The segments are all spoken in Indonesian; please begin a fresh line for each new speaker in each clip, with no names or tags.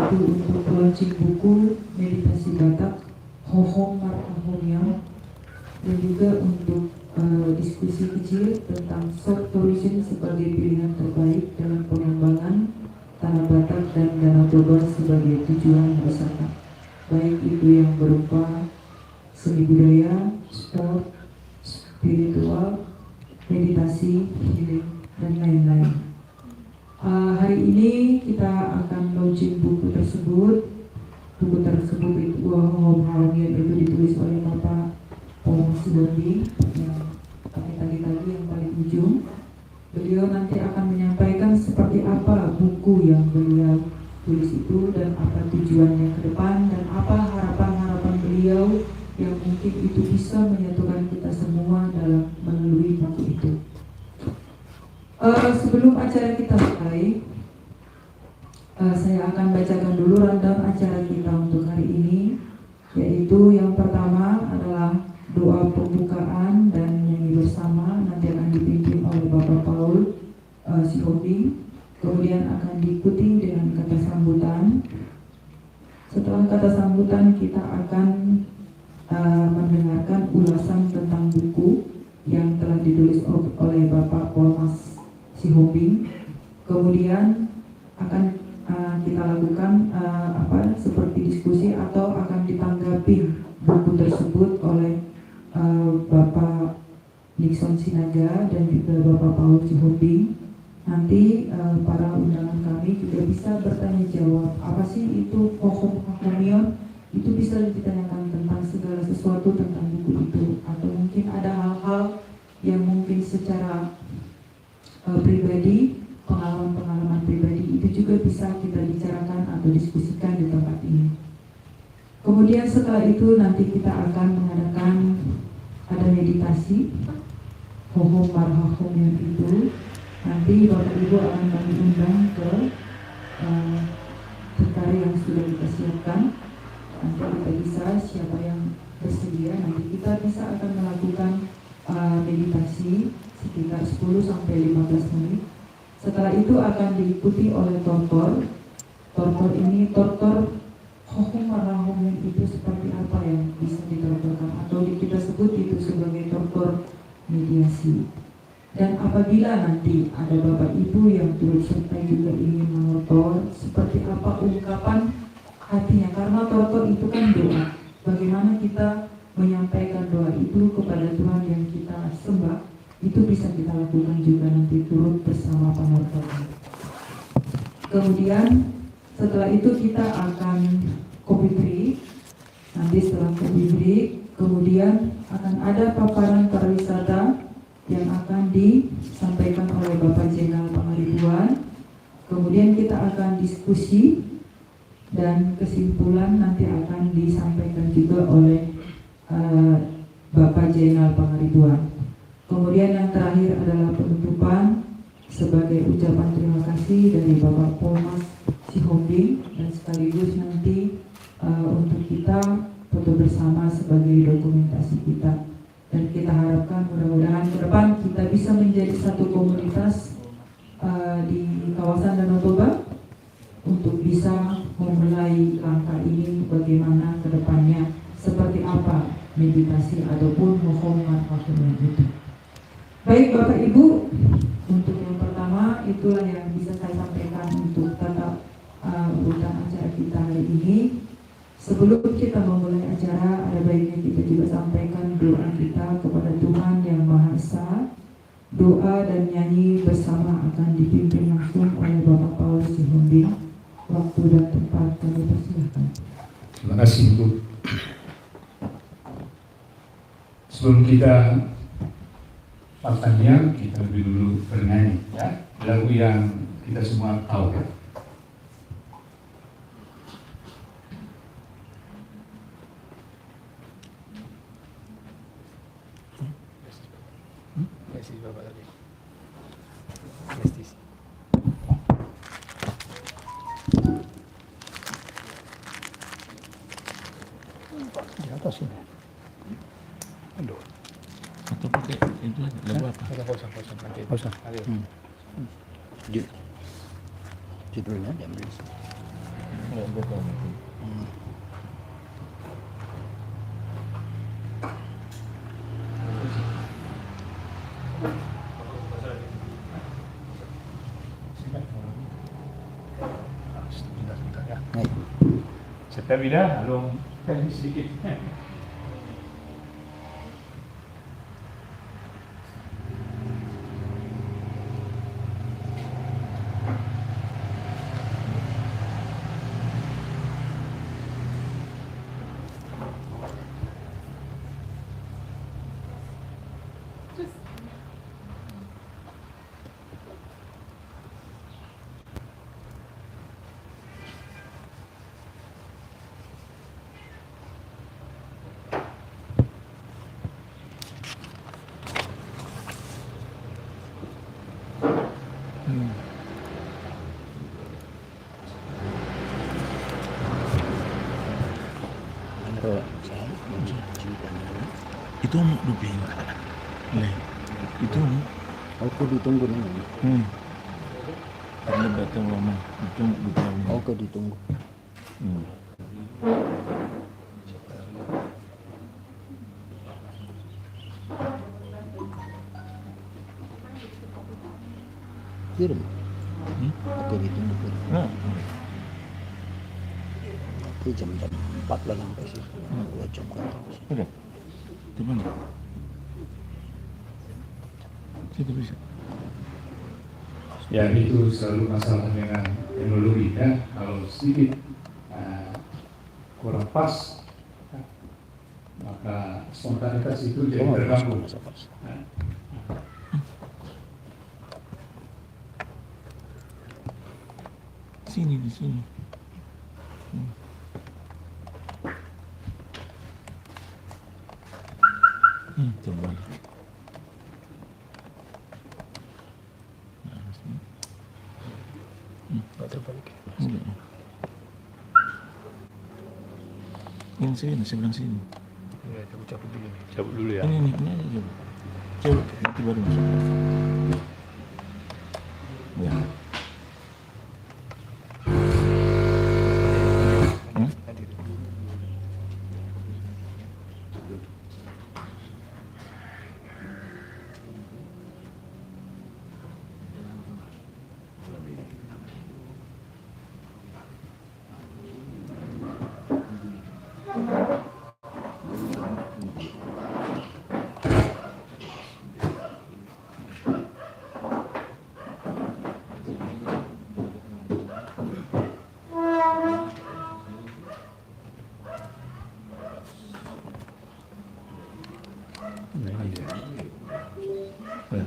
yaitu untuk launching buku meditasi Batak Hohom Marahomya, dan juga untuk diskusi kecil tentang soft tourism sebagai pilihan terbaik dalam pengembangan Tanah Batak dan Danau Toba sebagai tujuan wisata, baik itu yang berupa seni budaya, sport, spiritual, meditasi, healing, dan lain-lain. Hari ini kita akan launching buku tersebut. Buku tersebut itu Hohom Marahomya, itu ditulis oleh Bapak Paul Sihombing yang tadi yang paling ujung. Beliau nanti akan menyampaikan seperti apa buku yang beliau tulis itu dan apa tujuannya ke depan dan apa harapan-harapan beliau yang mungkin itu bisa menyatukan kita semua dalam melalui buku itu. Sebelum acara kita mulai, saya akan bacakan dulu rundown acara kita untuk hari ini, yaitu yang pertama adalah doa pembukaan dan nyanyi bersama, nanti akan dipimpin oleh Bapak Paul Sihombing. Kemudian akan diikuti dengan kata sambutan. Setelah kata sambutan kita akan mendengarkan ulasan tentang buku yang telah ditulis oleh Bapak Paul Sihombing. Kemudian akan kita lakukan seperti diskusi atau akan ditanggapi buku tersebut oleh Bapak Nixon Sinaga dan juga Bapak Paul Sihombing. Nanti para undangan kami juga bisa bertanya jawab, apa sih itu Hohom Marahomya, itu bisa ditanyakan tentang segala sesuatu tentang buku itu, atau mungkin ada hal-hal yang mungkin secara pribadi, pengalaman-pengalaman pribadi itu juga bisa kita bicarakan atau diskusikan di tempat ini. Kemudian setelah itu nanti kita akan mengadakan ada meditasi Hohom Marahomya itu. Nanti Bapak Ibu akan kami undang ke tari yang sudah kita siapkan. Nanti kita bisa siapa yang bersedia, nanti kita bisa akan melakukan meditasi sekitar 10 sampai 15 menit. Setelah itu akan diikuti oleh tortor. Tortor ini Hohom Marahomya itu seperti apa yang bisa ditortorkan, atau kita sebut itu sebagai tortor mediasi. Dan apabila nanti ada Bapak Ibu yang turut serta juga ingin menortor, seperti apa ungkapan hatinya, karena tortor itu kan doa. Bagaimana kita menyampaikan doa itu kepada Tuhan yang kita sembah, itu bisa kita lakukan juga nanti turut bersama penortor. Kemudian setelah itu kita akan coffee break. Nanti setelah coffee break, kemudian akan ada paparan pariwisata yang akan disampaikan oleh Bapak Jenderal Pangaribuan. Kemudian kita akan diskusi dan kesimpulan nanti akan disampaikan juga oleh Bapak Jenderal Pangaribuan. Kemudian yang terakhir adalah penutupan sebagai ucapan terima kasih dari Bapak Paul Sihombing, dan sekaligus nanti untuk kita foto bersama sebagai dokumentasi kita. Dan kita harapkan mudah-mudahan ke depan kita bisa menjadi satu komunitas di kawasan Danau Toba untuk bisa memulai langkah ini, bagaimana ke depannya, seperti apa meditasi ataupun Hohom Marahomya itu. Baik Bapak Ibu, untuk yang pertama itulah yang bisa saya sampaikan untuk tata urutan acara kita hari ini. Sebelum kita memulai acara, ada baiknya kita juga sampaikan doa kita kepada Tuhan Yang Maha Esa. Doa dan nyanyi bersama akan dipimpin langsung oleh Bapak Paul Sihombing. Waktu dan tempat kami persilahkan.
Terima kasih Bu. Sebelum kita pertanyaan, kita lebih dulu bernyanyi ya, lagu yang kita semua tahu ya.
Bapak tadi. Di atas ini. Aduh.
Atau pakai itu lagu apa?
Kosong nanti. Kosong.
Judulnya diambil. betul.
Sebentar ya.
Baik.
Saya bila belum sedikit.
Ano saya cerita
Itu mau dupin. Leh. Itu
Aku ditunggu nih.
karena datang lama. Itu mau dupin.
Aku ditunggu. Kirim. Aku ditunggu kirim.
Nah,
Nanti jam 4 lah sampai situ. 2 jam kan.
udah. Di mana? Situ bisa.
Ya itu selalu masalah dengan teknologi ya. Kalau sedikit kurang pas, maka spontanitas itu jadi terganggu.
Sini di sini. Coba. Nah, sini.
Nggak terbalik.
Enggak. Ini sini, sebelah sini.
Ya, cabut dulu nih. Cabut dulu ya.
Ini aja coba. Coba, nanti baru masuk. Ya.
Nanti. Nah, ini dia.
Ya.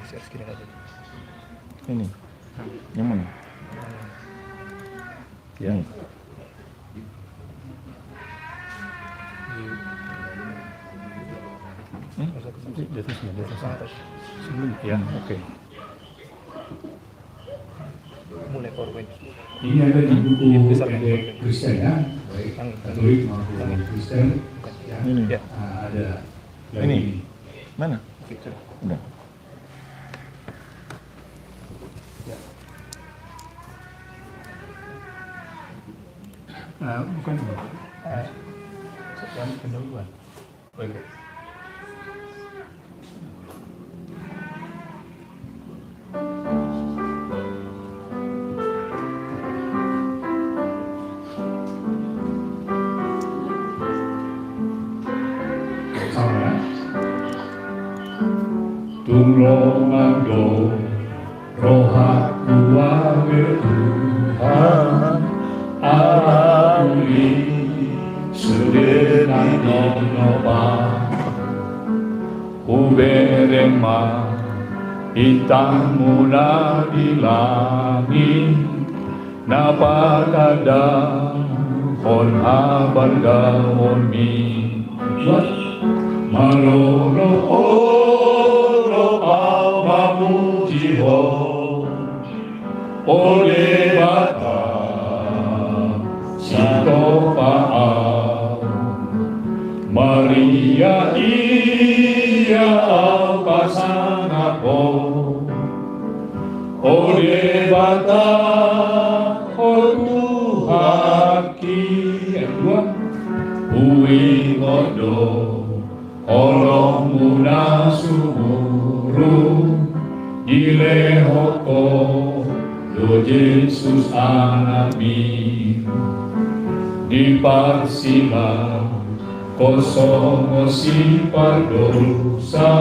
Saya sekira aja.
Ini. Yang mana?
Ya.
Ini.
Di atasnya, di atas. Sini ya, oke. Mulai PowerPoint.
Ini ada di buku
Ini besar kan?
Kristen ya, baik Katolik maupun Kristen. Ya.
Ini.
Ya.
Ada yang
Ini.
ini.
Mana?
Oke, sudah.
Udah.
Bukan ini. Yang pendahuluan.
Oke.
Sama ya. Tumlongando rohaku wae Tuhan Auli Sudirano Nova Uberema Intamu na di langit Napakada Hon abanda hon mi Malolo oro au mamujiho Ole bata Sito pa'au Maria iya au pasangapo Ode bata Tuhan ki Ui ngodo Olong muna sumuru Ile hoko Do Yesus anami Di parsila Kosong si pardosa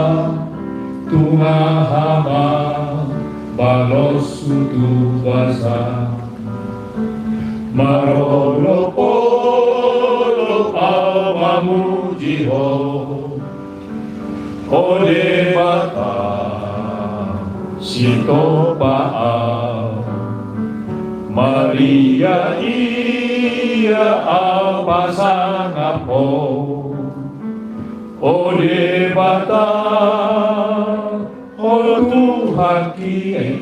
Tungahama Balos sutu basa Marolo polo awamu jiho Ode bata Sito pa'a Maria ia apa sangapo Ode bata O Tuhan ki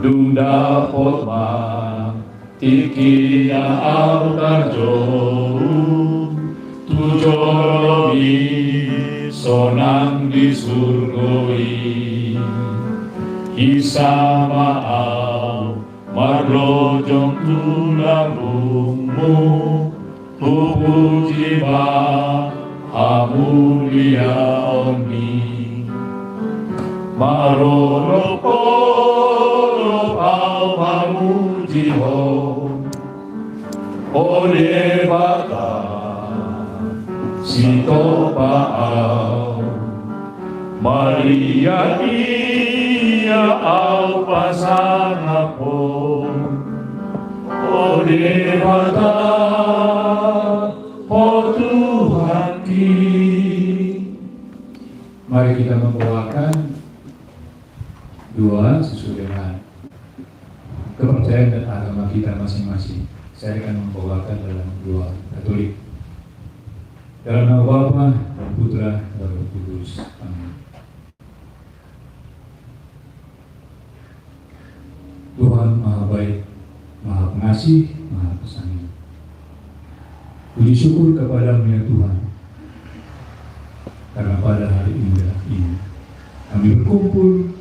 Dunda potma Tikia altar jauh Tujolomi Sonang di surgoi Isama au Marlojong tulangmu Pujiba Amulia oni Marolo polo awamu jiho Ode bata Sito pa'au Maria ia au pasangapo Ode bata O Tuhan ki. Mari kita membawakan doa sesuai dengan kepercayaan dan agama kita masing-masing. Saya akan membawakan dalam doa Katolik. Dalam nama Bapa dan Putra dan Roh Kudus. Amin. Tuhan Maha Baik, Maha Pengasih, Maha Penyayang. Puji syukur kepadamu ya Tuhan, karena pada hari indah ini kami berkumpul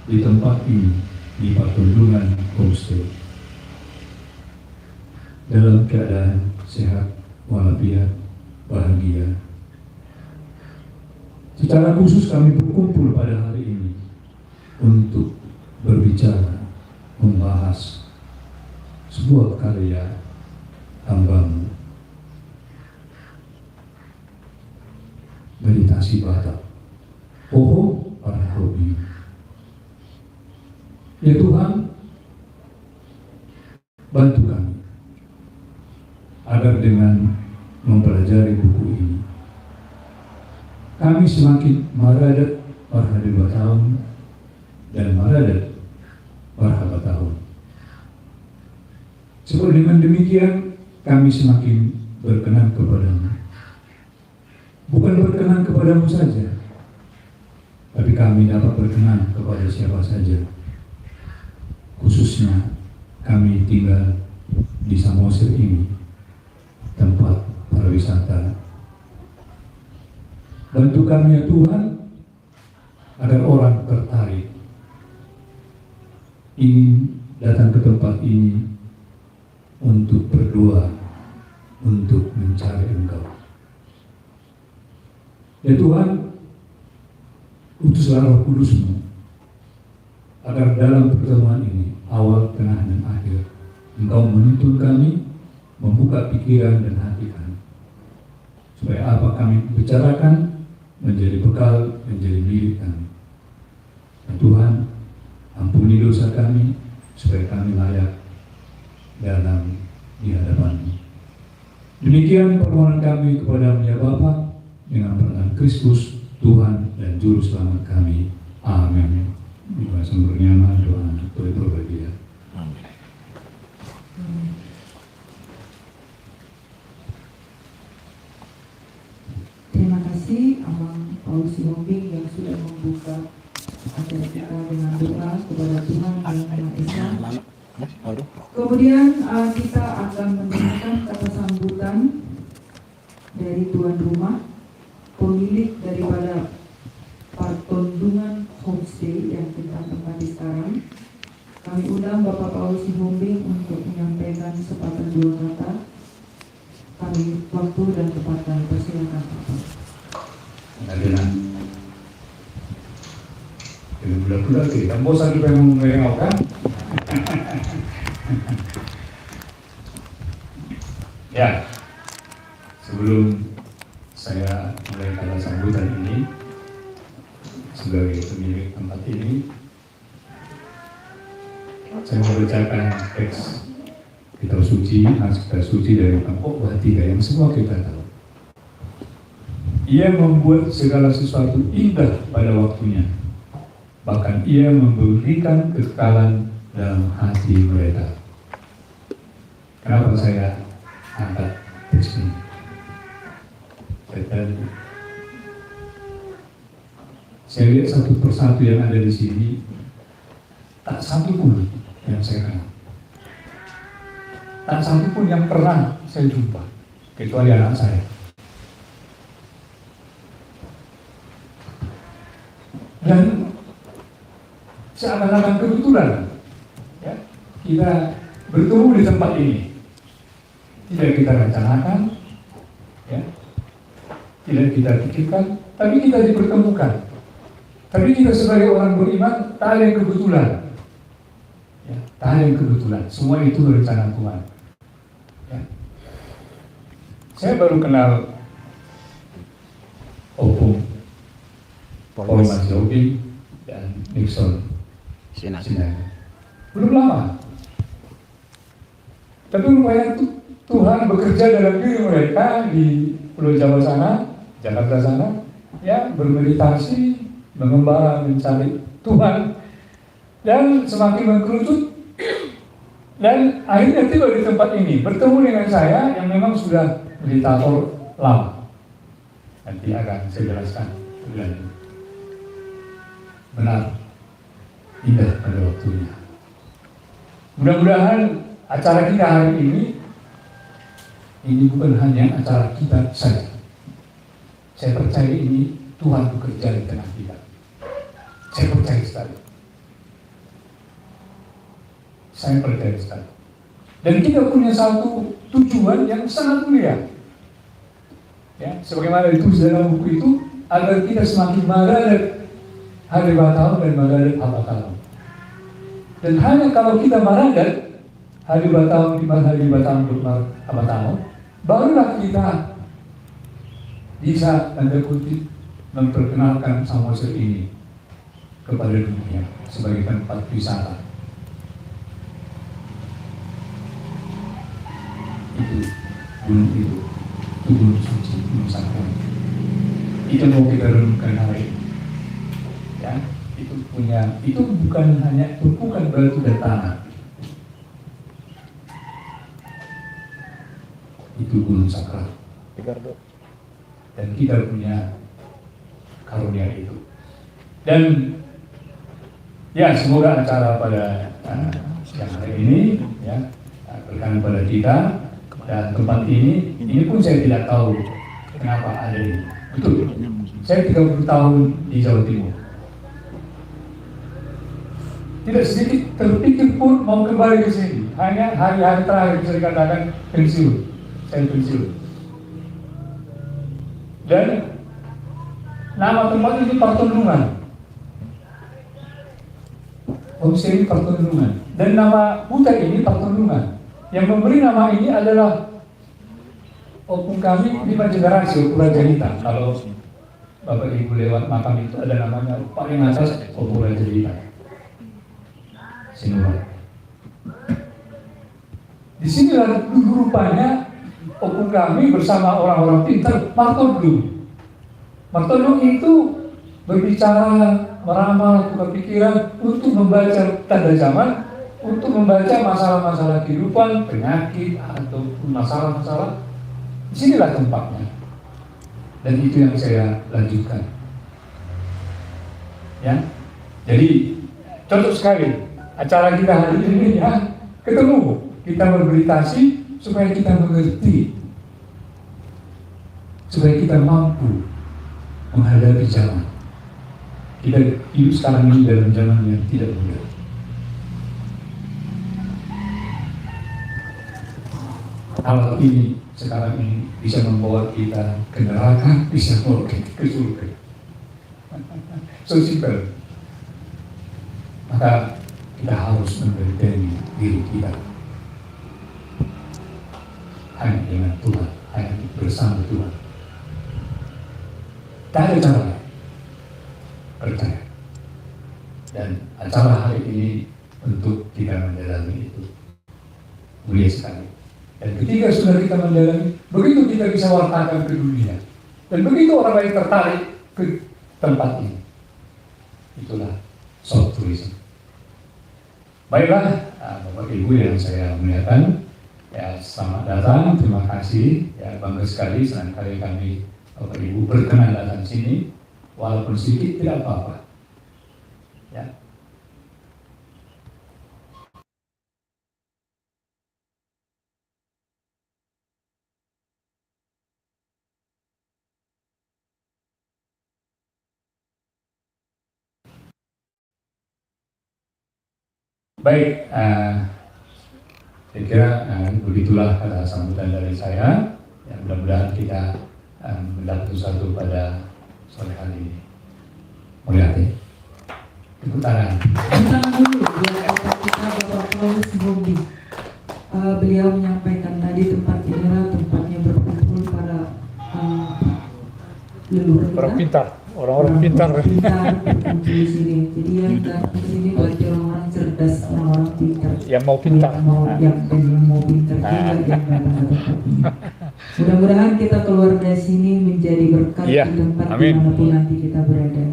di tempat ini, di Patundungan Homestay, dalam keadaan sehat, walafiat, bahagia. Secara khusus kami berkumpul pada hari ini untuk berbicara, membahas sebuah karya hamba-Mu, meditasi Batak, Poho para hobi. Ya Tuhan, bantu kami agar dengan mempelajari buku ini kami semakin maradat parhadeba tahun dan maradat parhaba tahun. Sebab dengan demikian kami semakin berkenan kepadamu. Bukan berkenan kepadamu saja, tapi kami dapat berkenan kepada siapa saja. Khususnya kami tinggal di Samosir ini, tempat pariwisata. Bantu kami ya Tuhan, agar orang tertarik ingin datang ke tempat ini untuk berdoa, untuk mencari Engkau. Ya Tuhan, utuslah Roh Kudus-Mu agar dalam pertemuan ini, awal, tengah, dan akhir, Engkau menuntun kami, membuka pikiran dan hati kami, supaya apa kami bicarakan menjadi bekal, menjadi milik kami. Ya Tuhan, ampuni dosa kami, supaya kami layak dalam di hadapan-Mu. Demikian permohonan kami kepada-Mu ya Bapa, dengan perkataan Kristus, Tuhan dan Juru Selamat kami. Amin. Bila sumbernya doa untuk berbahagia.
Amin.
Terima kasih Abang Paulus Sihombing yang sudah membuka acara kita dengan doa kepada Tuhan Yang Maha Esa. Kemudian kita akan mendengarkan kata sambutan dari tuan rumah, pemilik daripada Patundungan Homestay yang kita tempati sekarang. Kami undang Bapak Paulus Sihombing untuk menyampaikan sepatah dua kata. Kami waktu dan tempatkan, persilakan Bapak.
Dengan bulan-bulan kita bosan juga yang merengau kan? Ya, sebelum saya mulai kata sambutan ini sebagai pemilik tempat ini, saya membacakan teks kitab suci, kitab suci dari Khotbah 3 yang semua kita tahu. Ia membuat segala sesuatu indah pada waktunya, bahkan ia memberikan kekekalan dalam hati mereka. Kenapa saya angkat teks ini? Saya lihat satu persatu yang ada di sini, tak satu pun yang saya kenal, tak satu pun yang pernah saya jumpa, kecuali anak saya. Dan seakan-akan kebetulan ya, kita bertemu di tempat ini. Tidak kita rencanakan, ya, tidak kita pikirkan, tapi kita dipertemukan. Tapi kita sebagai orang beriman, tak ada yang kebetulan. Ya, tak ada yang kebetulan. Semua itu rencana Tuhan. Ya. Saya baru kenal Opung, Paul Masjobi, dan Nixon Sinaga. Belum lama. Tapi rupanya Tuhan bekerja dalam diri mereka di Pulau Jawa sana, Jakarta sana, ya, bermeditasi, mengembara, mencari Tuhan, dan semakin mengkerucut, dan akhirnya tiba di tempat ini, bertemu dengan saya yang memang sudah meditator lama. Nanti akan saya jelaskan lebih lanjut. Benar, indah pada waktunya. Mudah-mudahan acara kita hari ini bukan hanya acara kita saja. Saya percaya ini Tuhan bekerja di tengah kita. Saya percaya sekali. Saya percaya sekali. Dan kita punya satu tujuan yang sangat mulia. Ya, sebagaimana ditulis dalam buku itu, agar kita semakin meradat hari batau dan meradat abatau. Dan hanya kalau kita meradat hari batau di mana hari batau abatau, barulah kita bisa tanda kutip memperkenalkan Samosir ini kepada dunia sebagai tempat wisata. Itu gunung suci, gunung sakral. Itu mau kita renungkan hari ini. Ya, itu bukan hanya tumpukan batu dan tanah. Itu gunung sakral. Dan kita punya karunia itu. Dan ya, semoga acara pada siang hari ini ya berkenan pada kita. Dan tempat ini pun saya tidak tahu kenapa ada ini. Betul, saya 30 tahun di Jawa Timur. Tidak sedikit terpikir pun mau kembali ke sini. Hanya hari-hari terakhir bisa dikatakan pensiun. Saya pensiun. Dan nama tempat ini Partonungan. Homestay ini Partonungan. Dan nama hutan ini Partonungan. Yang memberi nama ini adalah opung kami 5 generasi, Opung Raja Hita. Kalau Bapak Ibu lewat makam itu ada namanya paling atas Opung Raja Hita. Sinuran. Di sini rupanya opung kami bersama orang-orang pintar Martondung. Martondung itu berbicara, meramal, tukar pikiran untuk membaca tanda zaman, untuk membaca masalah-masalah kehidupan, penyakit, atau masalah-masalah. Disinilah tempatnya. Dan itu yang saya lanjutkan. Ya, jadi cocok sekali acara kita hari ini ya, ketemu, kita bermeditasi supaya kita mengerti, supaya kita mampu menghadapi zaman. Kita hidup sekarang ini dalam zaman yang tidak mudah. Hal ini sekarang ini bisa membawa kita ke neraka, bisa membawa kita ke surga. So simple. Maka kita harus membentengi diri kita hanya dengan Tuhan, hanya bersama Tuhan. Tak ada cara lain. Percaya. Dan acara hari ini untuk kita mendalami itu mulia sekali. Dan ketika sudah kita mendalami, begitu kita bisa wartakan ke dunia. Dan begitu orang lain tertarik ke tempat ini. Itulah soft tourism. Baiklah, Bapak Ibu yang saya muliakan, ya selamat datang, terima kasih. Ya bangga sekali, senang kali kami Bapak Ibu berkenan datang sini, walaupun sedikit tidak apa-apa. Ya. Baik, saya kira begitulah kata sambutan dari saya. Ya, mudah-mudahan kita mendapat sesuatu pada sore hari ini. Mulia-mulia. Tepuk tangan.
Tepuk tangan dulu buat Bapak kita, Bapak Paulus Hobi. Beliau menyampaikan tadi tempat inilah tempatnya berkumpul para leluhur kita.
Orang pintar, orang-orang pintar.
Berkumpul di sini. Jadi yang datang ke sini bagi orang-orang cerdas, orang-orang pintar.
Yang mau pintar.
Yang mau pintar juga yang datang ke tempat ini. Mudah-mudahan kita keluar dari sini menjadi berkat
Iya,
di tempat
amin.
dimanapun nanti kita berada.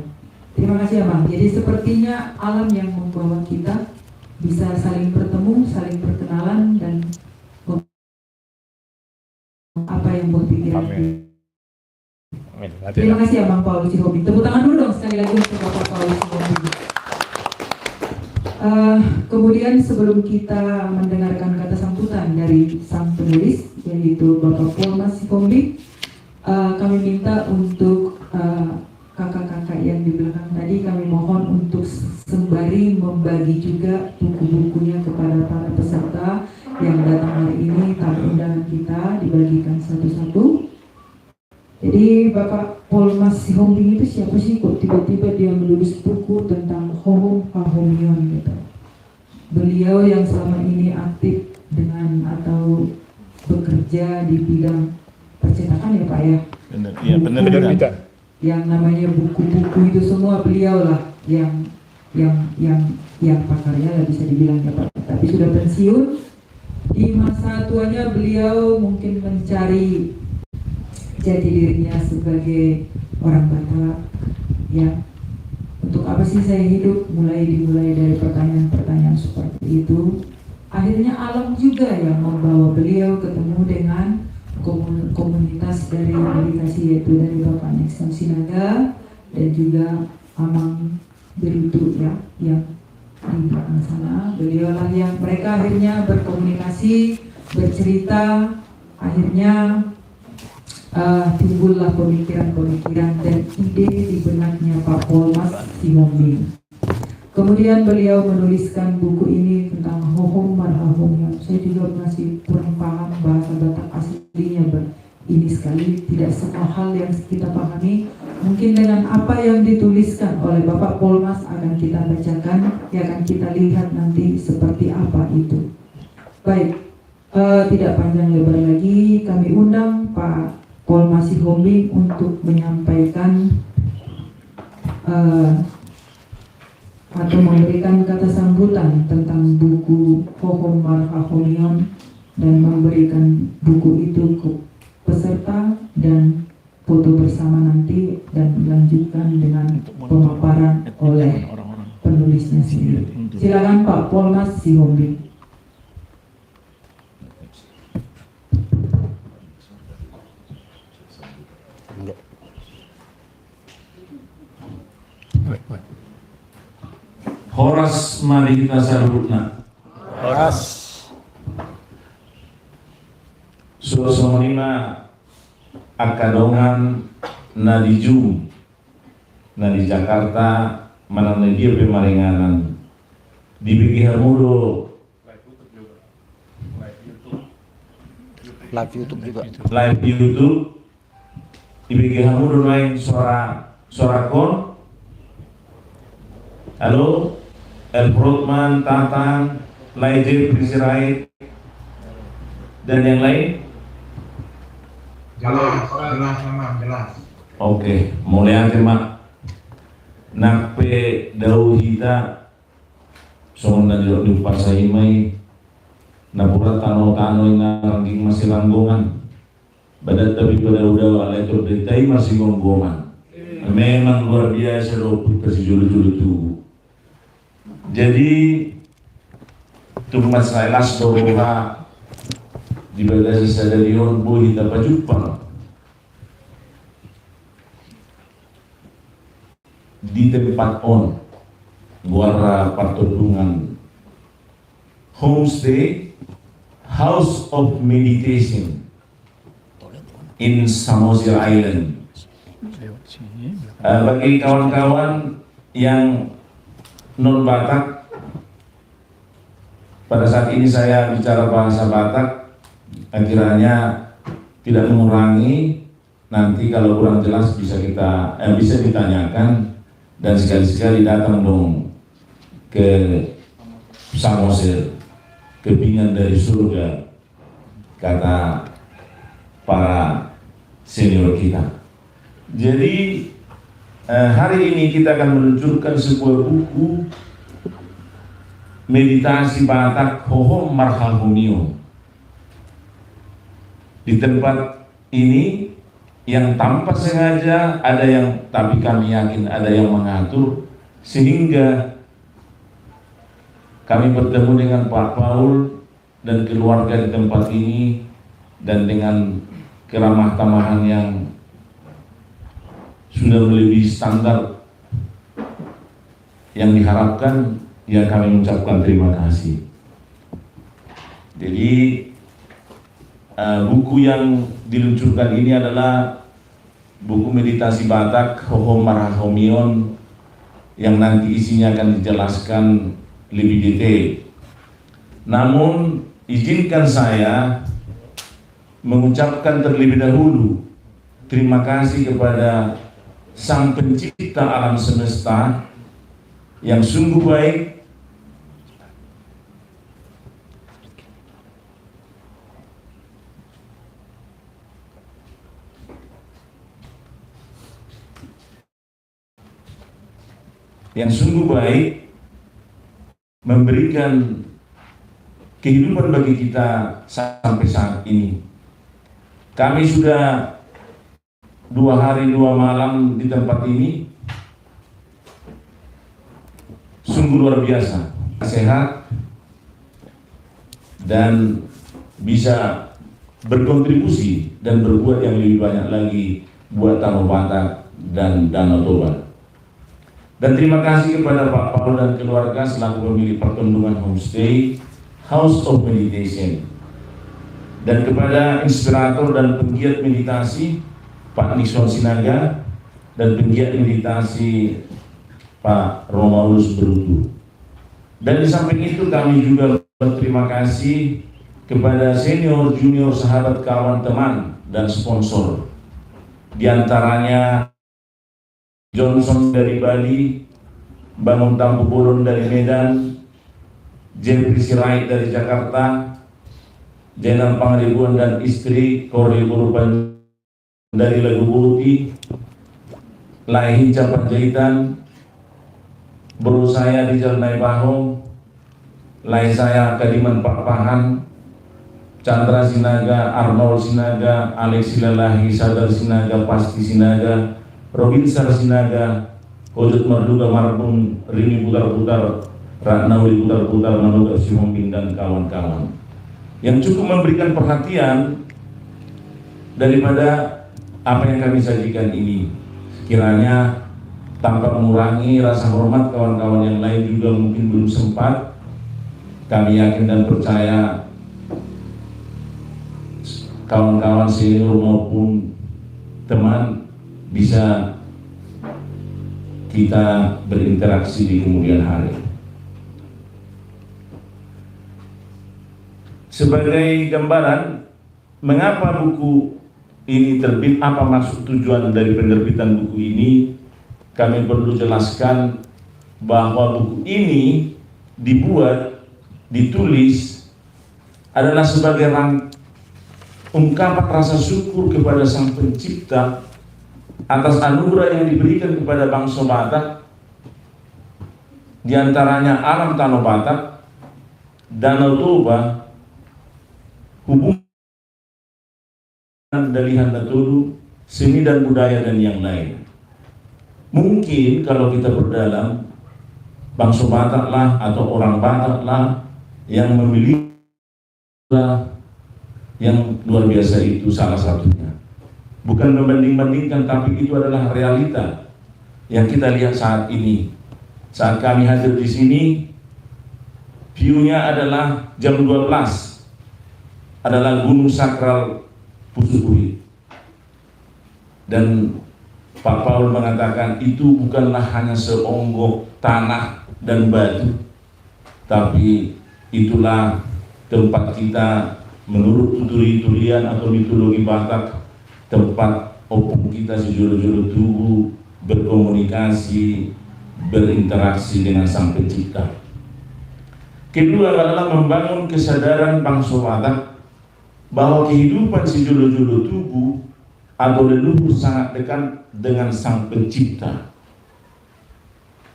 Terima kasih Abang. Jadi sepertinya alam yang membawa kita bisa saling bertemu, saling perkenalan dan apa yang buat pikiran
Amin.
kita.
Amin.
Terima kasih Abang Paulus Sihobi. Tepuk tangan dulu dong sekali lagi untuk Bapak Paulus Sihobi. Kemudian sebelum kita mendengarkan kata sambutan dari sang penulis yaitu Bapak Polmas Sihobi, kami minta untuk kakak-kakak yang di belakang tadi, kami mohon untuk sembari membagi juga buku-bukunya kepada para peserta yang datang hari ini. Tamu undangan kita dibagikan satu-satu. Jadi Bapak Polmas Sihombing itu siapa sih kok tiba-tiba dia menulis buku tentang Hohom Hahomion gitu. Beliau yang selama ini aktif dengan atau bekerja di bidang percetakan ya Pak ya.
Benar, iya benar.
Penerbitan.
Yang namanya buku-buku itu semua beliau lah yang pakarnya lah bisa dibilang ya Pak. Tapi sudah pensiun. Di masa tuanya beliau mungkin mencari jati dirinya sebagai orang Batak ya. Untuk apa sih saya hidup? Dimulai dari pertanyaan-pertanyaan seperti itu. Akhirnya alam juga yang membawa beliau ketemu dengan komunitas dari meditasi yaitu dari Bapak Nexon Sinaga dan juga Amang Berutu ya yang di belakang sana. Beliau lah yang mereka akhirnya berkomunikasi, bercerita, akhirnya timbullah pemikiran-pemikiran dan ide di benaknya Pak Polmas Sihombing. Kemudian beliau menuliskan buku ini tentang Hohom Marhahomion. Saya juga masih kurang paham bahasa Batak aslinya ini sekali. Tidak semua hal yang kita pahami. Mungkin dengan apa yang dituliskan oleh Bapak Polmas akan kita bacakan, ya akan kita lihat nanti seperti apa itu. Baik, tidak panjang lebar lagi, kami undang Pak Polmas Sihombing untuk menyampaikan atau memberikan kata sambutan tentang buku Hohom Marhahomion dan memberikan buku itu ke peserta dan foto bersama nanti dan dilanjutkan dengan pemaparan oleh penulisnya sendiri. Silakan Pak Polmas Sihombing.
Horas mari kita sarupna.
Horas.
Suasanina akadongan na dijum. Nah di Jakarta mana dia pemaringanan di BG Harmudo
Live YouTube juga.
live di YouTube di BG Harmudo main suara kon. Halo El Brotman, Tatang, Laije, Prisirait, dan yang lain.
Jelas.
Oke, mulai aja mak. Nakpe dau hita, soalnya di pasai mai, napura tano yang masih langgongan. Badat tapi pada udah alay terdetai masih gonggongan. Memang luar biasa loh kasih julu-julu tuh. Jadi tumas saya las doa di bagasi stadion bu hita pajupang di tempat on buara partodungan homestay house of meditation in Samosir Island.
Lewat sini.
Bagi kawan-kawan yang non Batak, pada saat ini saya bicara bahasa Batak, kiranya tidak mengurangi. Nanti kalau kurang jelas bisa ditanyakan, dan sekali-sekali datang dong ke Samosir, kepingan dari surga, kata para senior kita. Jadi hari ini kita akan meluncurkan sebuah buku meditasi Batak Hohom Marhahumio. Di tempat ini yang tanpa sengaja ada yang, tapi kami yakin ada yang mengatur, sehingga kami bertemu dengan Pak Paul dan keluarga di tempat ini, dan dengan keramah tamahan yang sudah melebihi standar yang diharapkan, ya kami mengucapkan terima kasih. Jadi buku yang diluncurkan ini adalah buku meditasi Batak Hohom Marhahomion, yang nanti isinya akan dijelaskan lebih detail. Namun izinkan saya mengucapkan terlebih dahulu terima kasih kepada Sang Pencipta alam semesta yang sungguh baik memberikan kehidupan bagi kita sampai saat ini. Kami sudah 2 hari 2 malam di tempat ini, sungguh luar biasa, sehat dan bisa berkontribusi dan berbuat yang lebih banyak lagi buat Tanah Batak dan Danau Toba. Dan terima kasih kepada Pak Paul dan keluarga selaku pemilik pertondongan homestay House of Meditation, dan kepada inspirator dan penggiat meditasi Pak Nixon Sinaga dan penggiat meditasi Pak Romaulus Berutu. Dan di samping itu kami juga berterima kasih kepada senior, junior, sahabat, kawan, teman, dan sponsor. Di antaranya Johnson dari Bali, Bangun Tampu Bolon dari Medan, Jeffrey Sirait dari Jakarta, Jenal Pangaribuan dan istri Koril Burupan dari Lagu Buluti, Laihin Panjaitan, Bro saya di Jalan Bahong, Lai saya Kadiman Pak Pahan, Chandra Sinaga, Arnold Sinaga, Alex Silalahi, Sadar Sinaga, Pasti Sinaga, Robinsar Sinaga, Ojot Marduga Marpun, Rini Putar-Putar, Ratnauli Putar-Putar, Manuga Sihombing, dan kawan-kawan yang cukup memberikan perhatian daripada apa yang kami sajikan ini. Kiranya tanpa mengurangi rasa hormat kawan-kawan yang lain juga mungkin belum sempat, kami yakin dan percaya kawan-kawan senior maupun teman bisa kita berinteraksi di kemudian hari. Sebagai gambaran, mengapa buku ini terbit, apa maksud tujuan dari penerbitan buku ini, kami perlu jelaskan bahwa buku ini dibuat, ditulis adalah sebagai ungkapan rasa syukur kepada Sang Pencipta atas anugerah yang diberikan kepada bangsa Batak, diantaranya alam Tanah Batak, Danau Toba, hubungan Dalihan Natolu, seni dan budaya dan yang lain. Mungkin kalau kita berdalam, bangsa Batak lah atau orang Batak lah yang memiliki yang luar biasa, itu salah satunya. Bukan membanding-bandingkan, tapi itu adalah realita yang kita lihat saat ini. Saat kami hadir di sini, view-nya adalah jam 12, adalah Gunung Sakral Pusubuhi. Dan Pak Paul mengatakan itu bukanlah hanya seonggok tanah dan batu, tapi itulah tempat kita menurut tuturi-turian atau mitologi Batak, tempat opung kita sejolo-jolo tubuh berkomunikasi, berinteraksi dengan Sang Pencipta. Kedua adalah membangun kesadaran bangsa Batak bahwa kehidupan sejolo-jolo tubuh atau leluhur sangat dekat dengan Sang Pencipta.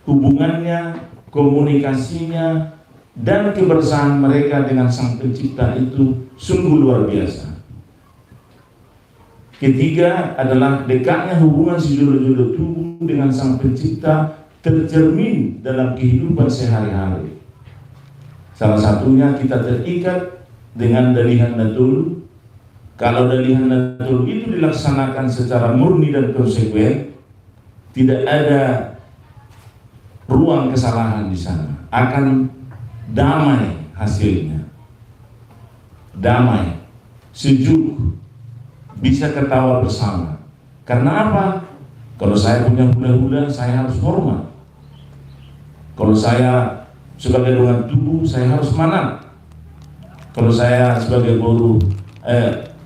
Hubungannya, komunikasinya, dan kebersamaan mereka dengan Sang Pencipta itu sungguh luar biasa. Ketiga adalah dekatnya hubungan sejolo-jolo tubuh dengan Sang Pencipta tercermin dalam kehidupan sehari-hari. Salah satunya kita terikat dengan Dalihan Natolu. Kalau Dalihan Natolu itu dilaksanakan secara murni dan konsekuen, tidak ada ruang kesalahan di sana. Akan damai hasilnya, damai, sejuk, bisa ketawa bersama. Karena apa? Kalau saya punya hula-hula, saya harus hormat. Kalau saya sebagai dengan tubuh, saya harus manat. Kalau saya sebagai boru,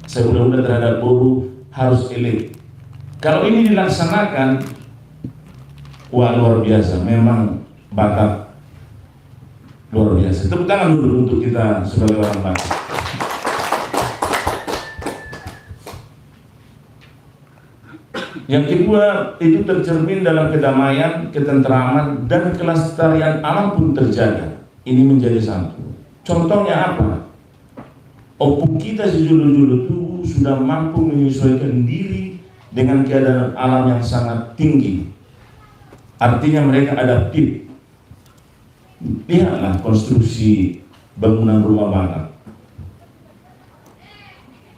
saya hula-hula terhadap boru, harus elit. Kalau ini dilaksanakan, wah luar biasa. Memang Batak luar biasa. Tepuk tangan dulu untuk kita sebagai orang Batak. Yang kedua, itu tercermin dalam kedamaian, ketentraman, dan kelestarian alam pun terjaga. Ini menjadi satu. Contohnya apa? Opung kita sejolo-jolo tubuh sudah mampu menyesuaikan diri dengan keadaan alam yang sangat tinggi. Artinya mereka adaptif. Lihatlah konstruksi bangunan rumah Batak.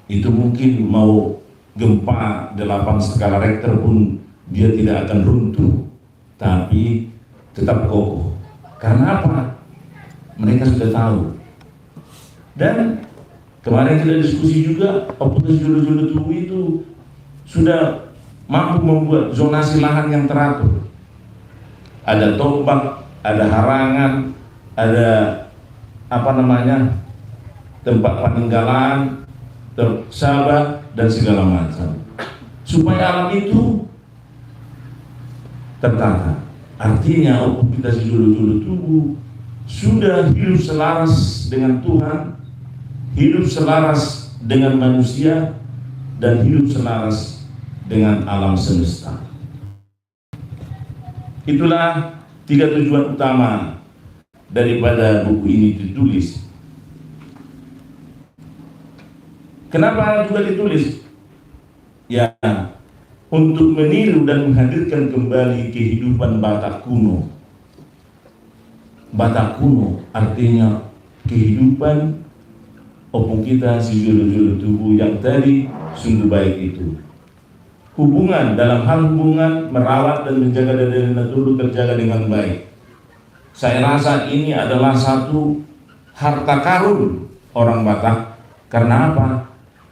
Itu mungkin mau gempa 8 skala Richter pun dia tidak akan runtuh, tapi tetap kokoh. Karena apa? Mereka sudah tahu. Dan kemarin kita diskusi juga, operasi jolo-jolo tubuh itu sudah mampu membuat zonasi lahan yang teratur. Ada tombak, ada harangan, ada tempat peninggalan, sabah, dan segala macam, supaya alam itu tertata. Artinya opung kita sejolo-jolo tubuh sudah hidup selaras dengan Tuhan, hidup selaras dengan manusia, dan hidup selaras dengan alam semesta. Itulah 3 tujuan utama daripada buku ini ditulis. Kenapa juga ditulis? Ya, untuk meniru dan menghadirkan kembali kehidupan Batak kuno. Batak kuno artinya kehidupan opung kita sejolo-jolo tubuh yang tadi sungguh baik itu. Hubungan, dalam hal hubungan, merawat dan menjaga Dalihan Natolu terjaga dengan baik. Saya rasa ini adalah satu harta karun orang Batak. Karena apa?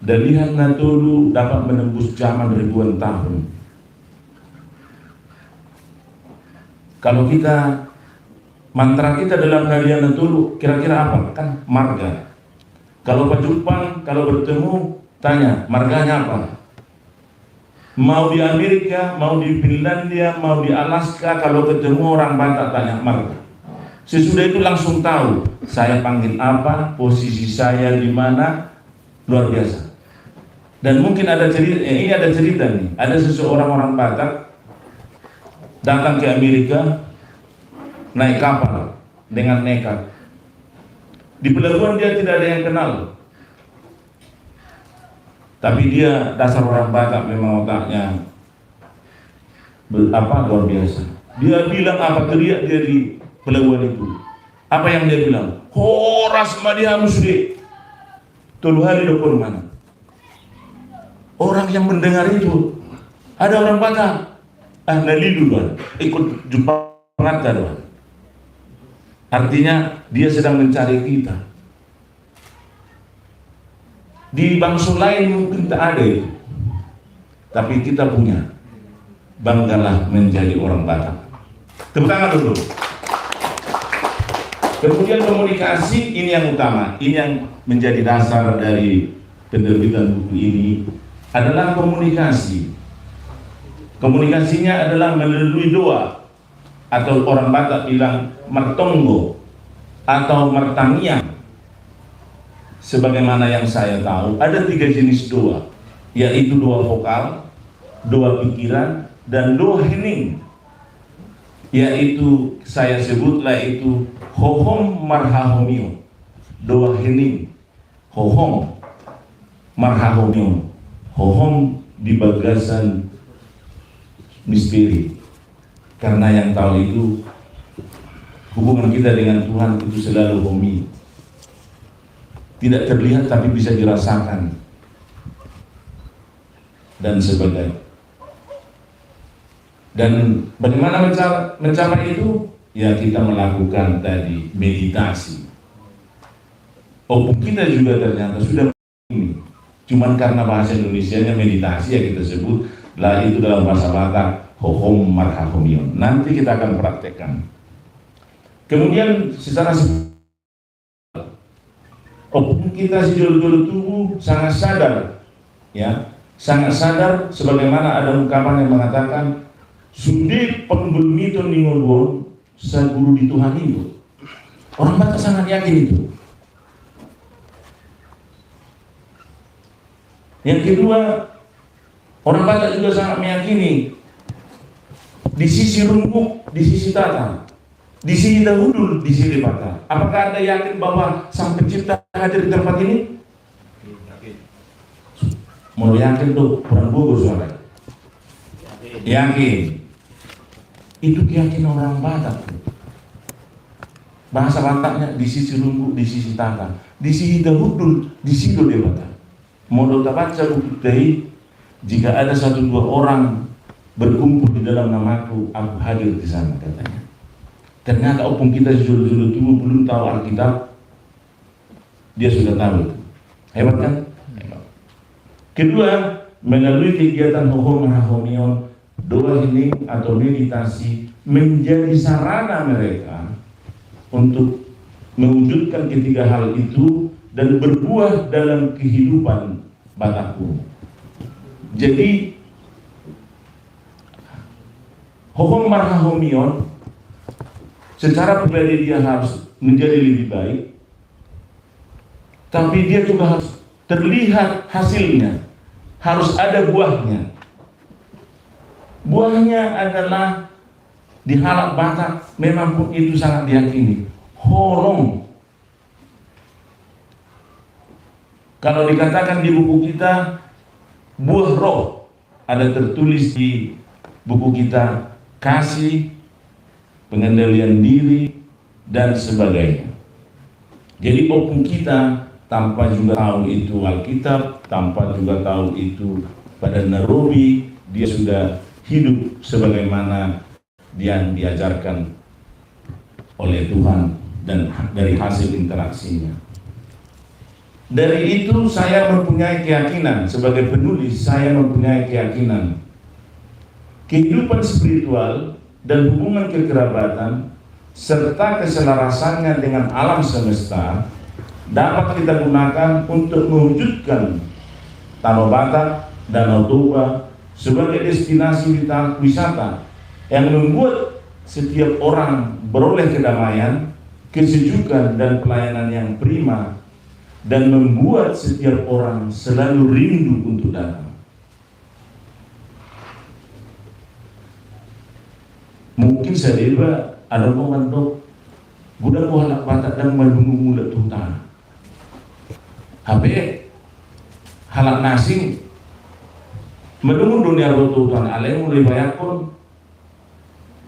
Dalihan Natolu dapat menembus zaman ribuan tahun. Kalau kita, mantra kita dalam kalian Natulu kira-kira apa? Kan marga. Kalau Pak Jepang, kalau bertemu, tanya, marganya apa? Mau di Amerika, mau di Finlandia, mau di Alaska, kalau ketemu orang Batak tanya marga. Sesudah itu langsung tahu, saya panggil apa, posisi saya di mana, luar biasa. Dan mungkin ada cerita, ini ada cerita nih, ada seseorang orang Batak datang ke Amerika, naik kapal dengan nekat. Di pelabuhan dia tidak ada yang kenal. Tapi dia dasar orang Batak memang otaknya luar biasa. Dia bilang apa, teriak dia di pelabuhan itu. Apa yang dia bilang? Horas madia musri. Tulu hari dokon mana? Orang yang mendengar itu ada orang Batak. Nalidu doan, ikut jumpa pengantar doan. Artinya dia sedang mencari kita. Di bangsa lain mungkin tak ada itu, tapi kita punya. Banggalah menjadi orang Batak. Tepuk tangan dulu. Kemudian komunikasi, ini yang utama, ini yang menjadi dasar dari penerbitan buku ini adalah komunikasi. Komunikasinya adalah melalui doa, atau orang Batak bilang mertonggo atau mertangiang. Sebagaimana yang saya tahu, ada 3 jenis doa, yaitu doa vokal, doa pikiran, dan doa hening. Yaitu saya sebutlah itu hohom marhahomio, doa hening, hohom marhahomio, hohom di bagasan misteri. Karena yang tahu itu hubungan kita dengan Tuhan itu selalu homi. Tidak terlihat tapi bisa dirasakan dan sebagainya. Dan bagaimana mencapai itu? Ya kita melakukan tadi meditasi. Opung kita juga ternyata sudah ini. Cuman karena bahasa Indonesianya meditasi ya kita sebut lah itu dalam bahasa Batak hohom marhahomion. Nanti kita akan praktekkan. Kemudian secara opung kita si jolo-jolo tubuh sangat sadar, ya, sangat sadar. Sebagaimana ada ungkapan yang mengatakan sude penggulmito ningolwon saguru di Tuhan itu. Orang Batak sangat yakin itu. Yang kedua, orang Batak juga sangat meyakini di sisi rumpuk, di sisi tata, di sisi dahudul, di sisi bata. Apakah Anda yakin bahwa Sang Pencipta hadir di tempat ini? Mau yakin tuh, kurang bagus suara. Yakin. Itu keyakinan orang Batak. Bahasa Bataknya di sisi rumpuk, di sisi tata, di sisi dahudul, di sisi bata. Mau baca buku tadi, jika ada 1-2 orang berkumpul di dalam namaku, aku hadir di sana, katanya. Ternyata opung kita judul-judul tubuh belum tahu Alkitab, dia sudah tahu itu. Hebat kan? Hebat. Kedua, melalui kegiatan hohom marhahomion, doa hening atau meditasi menjadi sarana mereka untuk mewujudkan ketiga hal itu dan berbuah dalam kehidupan Batak kuno. Jadi hohom marhahomion secara pribadi dia harus menjadi lebih baik, tapi dia juga harus terlihat hasilnya, harus ada buahnya. Buahnya adalah di halak Batak memang pun itu sangat diyakini. Holong. Kalau dikatakan di buku kita buah roh, ada tertulis di buku kita kasih, pengendalian diri, dan sebagainya. Jadi opung kita tanpa juga tahu itu Alkitab, tanpa juga tahu itu pada Nairobi, dia sudah hidup sebagaimana yang diajarkan oleh Tuhan dan dari hasil interaksinya. Dari itu saya mempunyai keyakinan, sebagai penulis saya mempunyai keyakinan kehidupan spiritual dan hubungan kekerabatan serta keselarasannya dengan alam semesta dapat kita gunakan untuk mewujudkan Danau Batak, Danau Toba sebagai destinasi wisata yang membuat setiap orang beroleh kedamaian, kesejukan dan pelayanan yang prima, dan membuat setiap orang selalu rindu untuk datang. Mungkin saya ada orang dok, budak halak Batak dan menunggu mulut tutan. HP halak nasi menunggu dunia rotutan alem mulai bayakon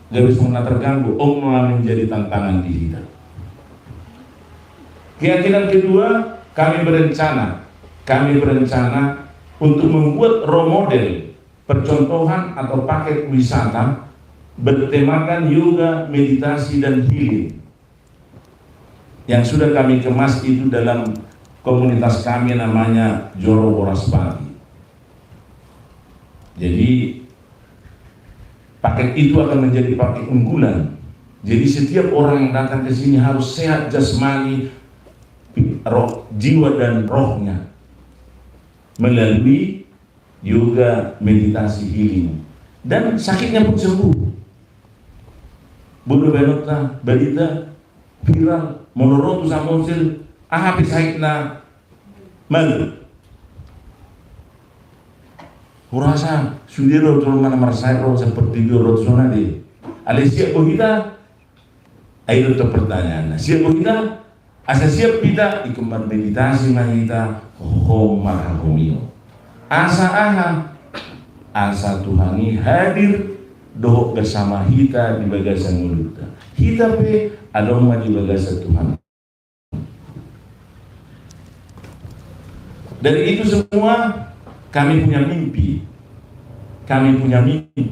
gak bisa terganggu menjadi tantangan di kita. Keyakinan kedua, kami berencana untuk membuat role model percontohan atau paket wisata bertemakan yoga, meditasi dan healing yang sudah kami kemas itu dalam komunitas kami namanya Joro Boraspati. Jadi paket itu akan menjadi paket unggulan. Jadi setiap orang yang datang ke sini harus sehat jasmani, roh, jiwa dan rohnya melalui yoga, meditasi, healing, dan sakitnya pun sembuh. Bodoh benota, balita, viral, monorotu samonsil, ahapis sakitna malu. Kurasa sudiro tulungan marsairo seperti diorot zona di. Ale siap kita? Ayo untuk pertanyaan. Siap kita? Asa siap kita ikut meditasi kita homarhagomio. Asa Tuhani hadir doh bersama kita di bagasan mulutnya. Kita pe adoma di bagasan Tuhan. Dari itu semua kami punya mimpi.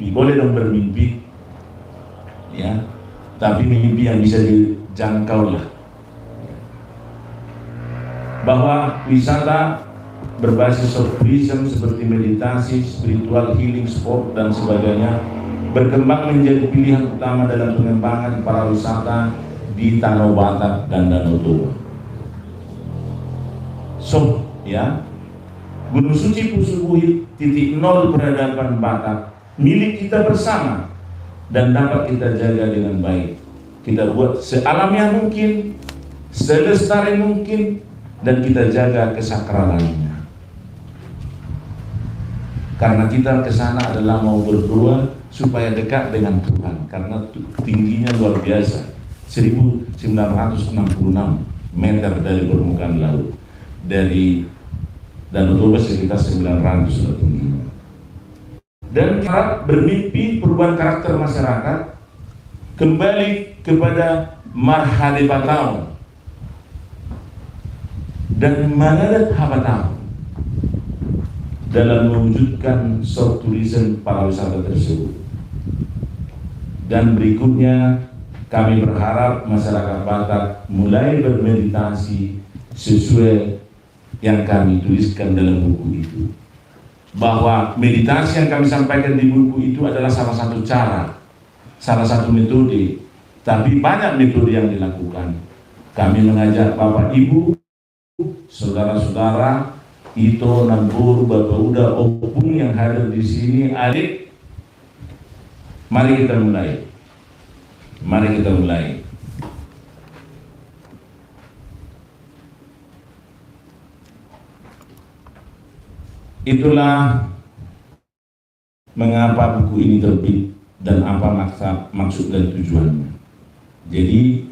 Boleh dong bermimpi, ya. Tapi mimpi yang bisa dijangkau lah. Bahwa wisata berbasis tourism seperti meditasi, spiritual, healing, sport dan sebagainya berkembang menjadi pilihan utama dalam pengembangan para wisata di Danau Batak dan Danau Toba. So, ya. Gunung Suci Pusubuhi titik nol peradaban Batak milik kita bersama dan dapat kita jaga dengan baik. Kita buat sealamiah mungkin, selestari mungkin, dan kita jaga kesakralannya. Karena kita ke sana adalah mau berdoa supaya dekat dengan Tuhan, karena tingginya luar biasa, 1966 meter dari permukaan laut. Dari Danau Toba sekitar 900 tingginya. Dan harap bermimpi perubahan karakter masyarakat kembali kepada marhale batau dan manadat habatau dalam mewujudkan short tourism para wisata tersebut. Dan berikutnya kami berharap masyarakat Batak mulai bermeditasi sesuai yang kami tuliskan dalam buku itu, bahwa meditasi yang kami sampaikan di buku itu adalah salah satu cara, salah satu metode, tapi banyak metode yang dilakukan. Kami mengajak Bapak Ibu, saudara-saudara, Ito, Nambur, Bapak Uda, Opung yang hadir di sini, adik, mari kita mulai. Itulah mengapa buku ini terbit dan apa maksud dan tujuannya. Jadi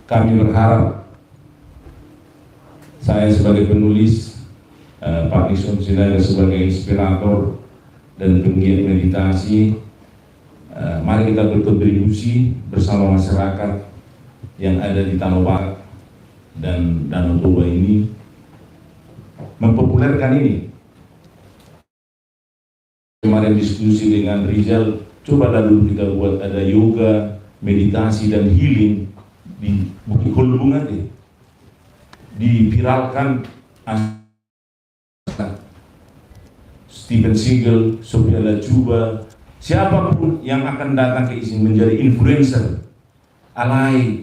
kami berharap, saya sebagai penulis, Pak Nixon Sidaga sebagai inspirator dan penggiat meditasi, mari kita berkontribusi bersama masyarakat yang ada di Danau Batak dan Danau Toba ini, mempopulerkan ini. Kemarin diskusi dengan Rizal, coba dulu kita buat ada yoga, meditasi dan healing di Bukit Holbung aja, diviralkan Steven Seagal, Sofia Lajuba, siapapun yang akan datang ke sini menjadi influencer, alai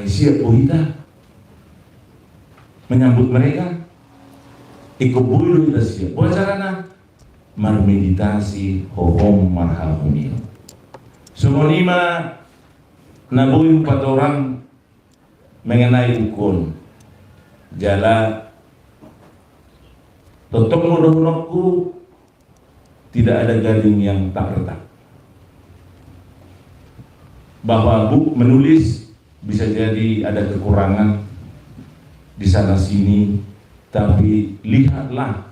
siap kita menyambut mereka. Iko bulu kita siap. Buat carana marmeditasi hohom marhahumio. Semua lima nabuy 4 orang mengenai ukun jala totok mudah-mudahku tidak ada garing yang tak retak. Bahwa menulis bisa jadi ada kekurangan di sana sini, tapi lihatlah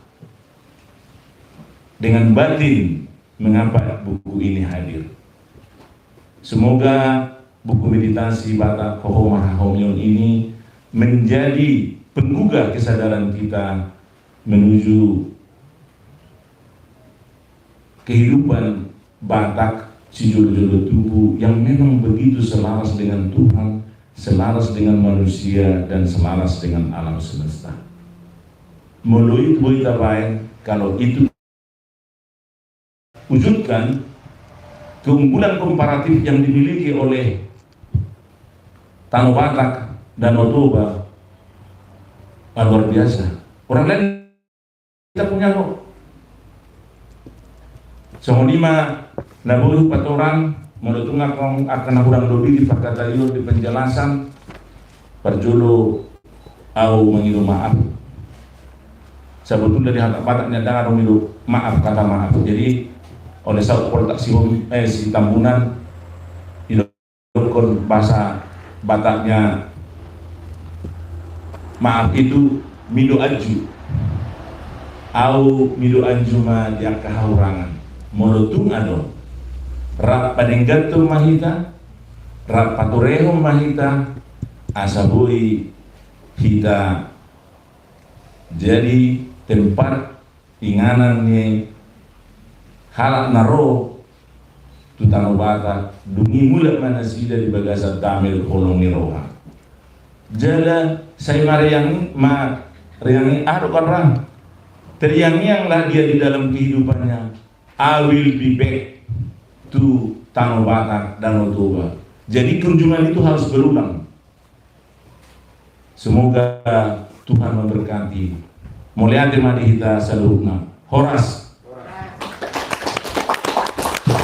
dengan batin mengapa buku ini hadir. Semoga buku meditasi Batak Hohom Marhahumio ini menjadi penggugah kesadaran kita menuju kehidupan Batak sejolo-jolo tubuh yang memang begitu selaras dengan Tuhan, selaras dengan manusia, dan selaras dengan alam semesta. Melalui tubuh kita baik, kalau itu wujudkan keunggulan komparatif yang dimiliki oleh Tanah Batak dan Otoba luar biasa. Orang lain kita punya kok. Semua lima nabuh 4 orang menurut akan kurang lebih di Pakatayo di penjelasan perjolo au mengiru maaf. Sebetulnya dari hak Bataknya dengan mengiru maaf, kata maaf. Jadi oleh saud tak si Tambunan didokon bahasa Bataknya maaf itu mido aju au mido anjuma yang kehaurangan monotung ado rak padenggatum mahita rak paturehum mahita asabui hita jadi tempat inganannya halak naro tutang Batak dungi mulak manasida di bagasa tamil holongi roha jala saya mariangi riangi kan rang teriang-ianglah dia di dalam kehidupannya. I will be back to Tanah Batak dan Otoba. Jadi kunjungan itu harus berulang. Semoga Tuhan memberkati. Mulia madi kita seluruhnya. Horas.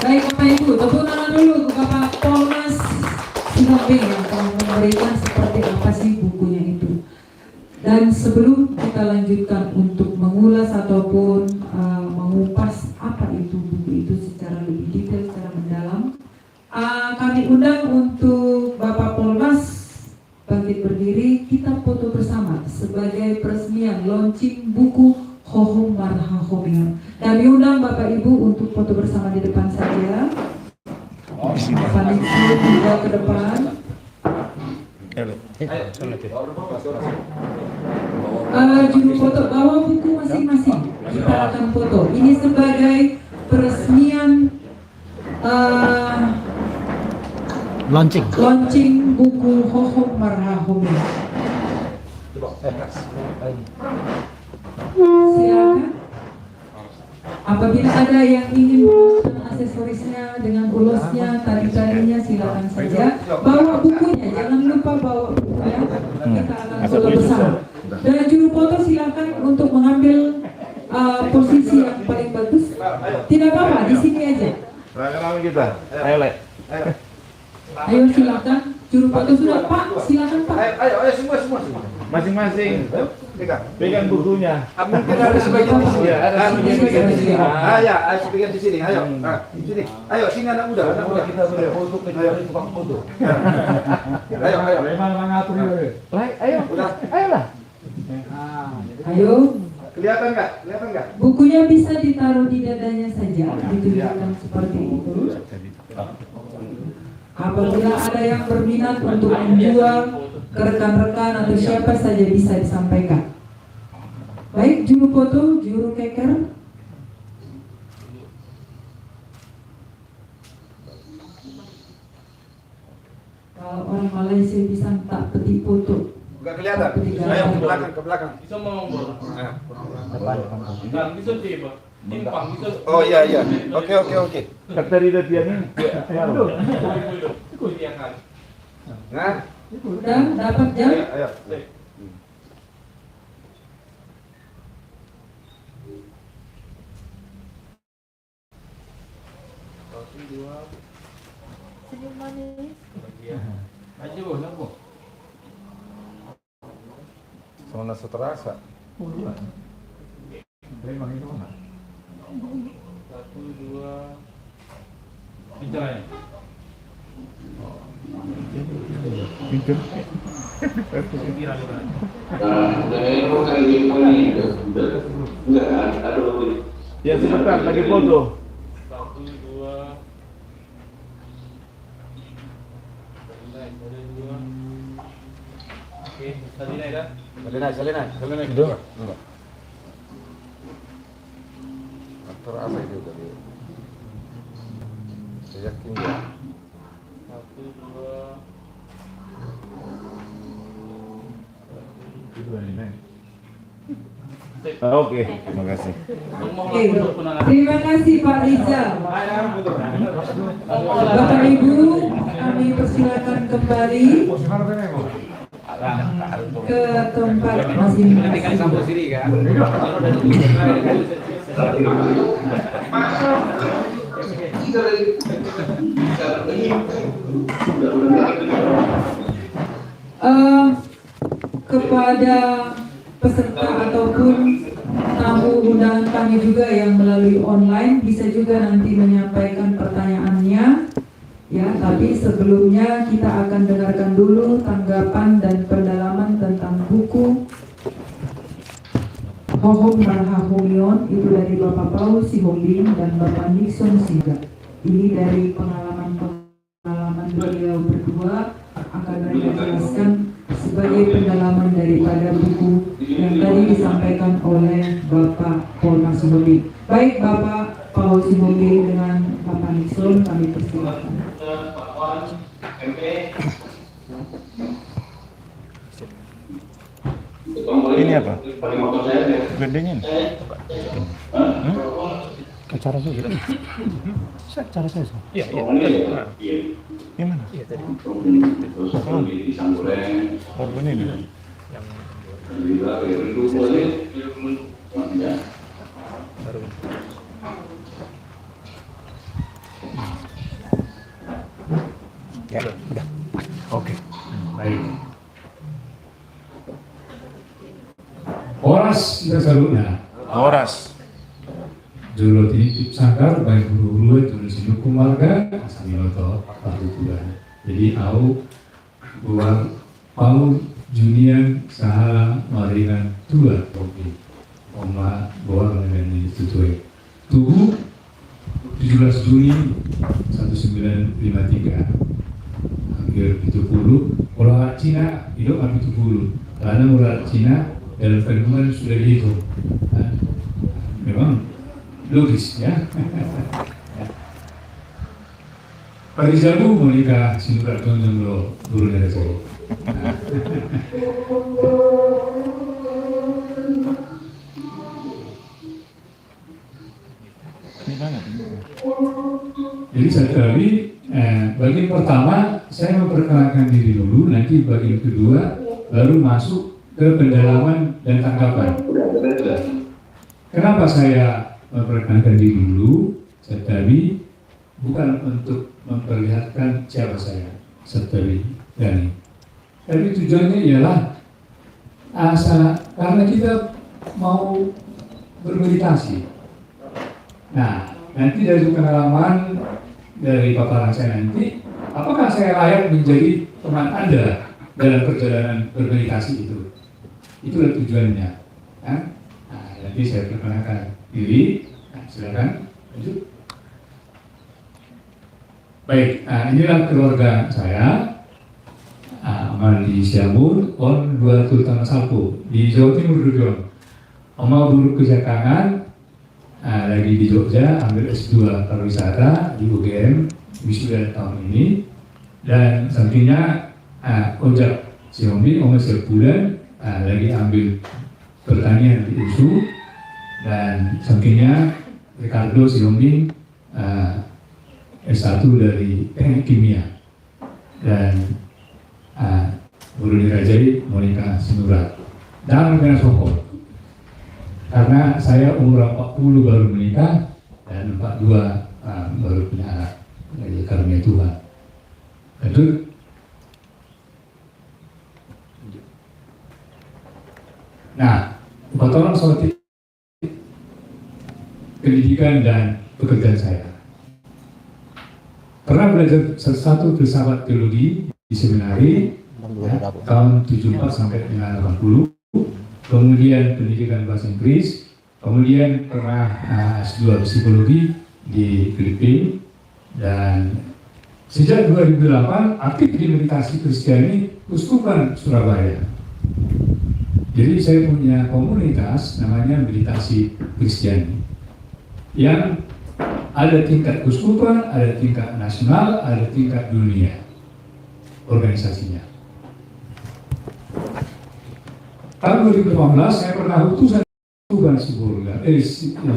Baik Bapak Ibu, tepuk tangan dulu ke Bapak Polmas Sinombing yang akan memberikan seperti apa sih bukunya itu. Dan sebelum kita lanjutkan untuk mengulas ataupun mengupas apa itu buku itu secara lebih detail, secara mendalam, kami undang untuk Bapak Polmas bangkit berdiri, kita foto bersama sebagai peresmian launching buku Hohom Marhahumio. Kami undang Bapak Ibu untuk foto bersama di depan saja. Bapak Nixu juga ke depan. Juru foto bawa buku masing-masing. Kita akan foto. Ini sebagai peresmian launching buku Hohom Marhahumio. Silakan. Apabila ada yang ingin menggunakan aksesorisnya dengan ulosnya, tali-talinya, silakan saja. Bawa bukunya, jangan lupa bawa bukunya. Kita akan foto bersama. Dan juru foto silakan untuk mengambil posisi yang paling bagus. Tidak apa-apa, di sini aja.
Kita. Ayo, Le.
Ayo silakan. Juru foto sudah, Pak. Silakan Pak.
Ayo semua. Masing-masing. Pegang bukunya.
Mungkin ada sebagian di sini.
Ya, ada sebagian di sini.
Ayo, sebagian di sini. Ayo, di sini. Ayo, sini anak muda.
Kita boleh foto kecuali tukang foto.
Ayo.
Ayo. Ayolah.
Ayo.
Kelihatan nggak?
Bukunya bisa ditaruh di dadanya saja, ditunjukkan seperti itu. Apabila ada yang berminat untuk menjual ke rekan-rekan atau siapa saja bisa disampaikan. Baik, juru foto, juru keker. Kalau orang Malaysia bisa tak petik foto.
Nggak kelihatan. Ayo ke belakang, ke belakang.
Bisa mau
Nah.
dan bisa tiba timpang bisa.
Oh iya iya. Oke.
Katarina Tiani.
Ikut dia kan.
Nah,
Udah dapat jam?
ayo.
Senyum manis.
Aja bos, nak bos.
Sama nasi terasa.
Memang itu mana?
1, 2. Bicara ya.
Pinter. Ya sebentar lagi foto.
1, 2. Oke, tadi naik dah.
Salinai. Enggak. Terasa itu tadi. Saya yakin ya.
1, 2.
Oke, terima kasih.
Oke, terima kasih Pak Rizal. Bapak Ibu, kami persilakan kembali ke tempat masing-masing. Kepada peserta ataupun tamu undangan kami juga yang melalui online bisa juga nanti menyampaikan pertanyaannya ya, tapi sebelumnya kita akan dengarkan dulu tanggapan dan pendalaman tentang buku Hohom Marhahomion itu dari Bapak Paul Sihombing dan Bapak Nixon Siga. Ini dari pengalaman beliau berdua akan mereka jelaskan sebagai pendalaman daripada buku yang tadi disampaikan oleh Bapak Paul Sihombing. Baik Bapak Paul Sihombing dengan Bapak Nixon, kami persilakan.
Ini apa? Gedenya nih.
Cara saya. Cara saya.
Iya. Gimana? Iya tadi. Korban ini.
Ya, udah.
Oke, baik. Horas Dasaluna.
Horas.
Jolo titip sangkar baik guru-guru tulis hukum warga Saminoto Patutuan. Jadi au buat Paul Junian Sahala Marinan Tua Topi Oma Boar dengan ini tutui. Tubuh 17 Juni 1953 hampir 70 orang Cina hidup hampir 70 karena orang Cina dalam kandungan sudah dihitung. Memang logis ya. Pak Rizalu menikah Sinura Tonjong guru dari Solo. Jadi sekali bagian pertama saya memperkenalkan diri dulu, nanti bagian kedua baru masuk ke pendalaman dan tanggapan. Kenapa saya memperkenalkan diri dulu? Tetapi bukan untuk memperlihatkan siapa saya, Setari Dani. Tapi tujuannya ialah karena kita mau bermeditasi. Nah, nanti dari pengalaman dari paparan saya nanti, apakah saya layak menjadi teman Anda dalam perjalanan bermeditasi itu? Itulah tujuannya. Nah, nanti saya perkenalkan diri. Nah, silakan lanjut. Baik, inilah keluarga saya. Amal di Siambun, on 2 tahun Sapu di Jawa Timur dulu. Oma buruk kejakangan, lagi di Jogja, ambil S2 pariwisata di UGM, wisuda tahun ini, dan sampingnya ojek Siombing umur sebulan lagi ambil pertanian di USU, dan sampingnya Ricardo Siombing S1 dari teknik kimia, dan Guru dirajai Monica Sinurat dan Mena Soko. Karena saya umur 40 baru menikah dan 42 baru punya anak dari karunia Tuhan. Itu nah, 4 orang soal pendidikan dan pekerjaan saya. Pernah belajar satu filsafat teologi di seminari ya, tahun 74 sampai dengan 80. Kemudian pendidikan bahasa Inggris, kemudian pernah S2 psikologi di Filipina, dan sejak 2008 aktif di meditasi Kristiani Uskupan Surabaya. Jadi saya punya komunitas namanya Meditasi Kristiani yang ada tingkat keuskupan, ada tingkat nasional, ada tingkat dunia organisasinya. Tahun 2018 saya pernah utusan Tuhan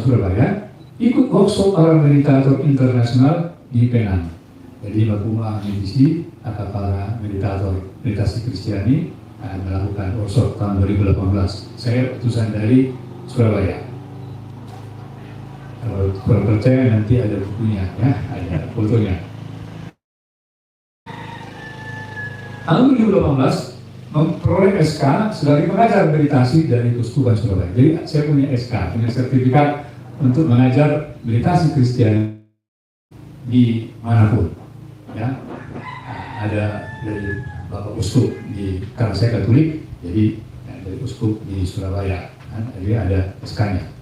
Surabaya ikut workshop para meditator internasional di Penang. Jadi Bakuma Medisi atau para meditator meditasi Kristiani melakukan workshop tahun 2018. Saya utusan dari Surabaya. Kalau kurang percaya nanti ada bukunya, ya, ada fotonya. Tahun 2018 memperoleh SK sebagai pengajar meditasi dari Keuskupan Surabaya. Jadi saya punya SK, punya sertifikat untuk mengajar meditasi Kristiani di manapun. Ya, ada dari Bapak Uskup karena saya Katolik, jadi dari Uskup di Surabaya, jadi ada SK-nya.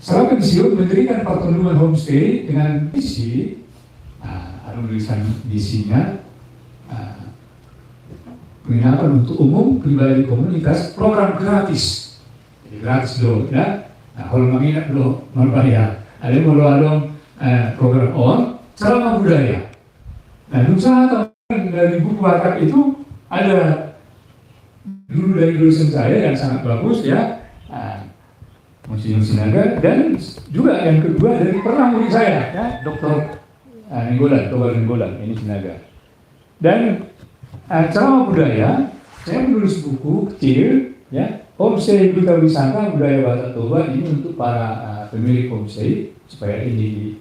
Setelah pensiun mendirikan pertemuan homestay dengan misi, ada tulisan misinya, penginapan untuk umum, pribadi, komunitas, program gratis, jadi gratis dong, ya. Nah, kalau menginap dong, membayar. Ada yang mau program on, selama budaya. Nah, usaha dari buku akad itu ada dulu dari dosen saya yang sangat bagus, ya, Monsinyur Sinaga, dan juga yang kedua dari pernah murid saya, ya, Dr. Nenggolan, ini Sinaga. Dan selama budaya, saya menulis buku kecil, ya, Homestay Duta Wisata Budaya Batak Toba, ini untuk para pemilik homestay supaya ini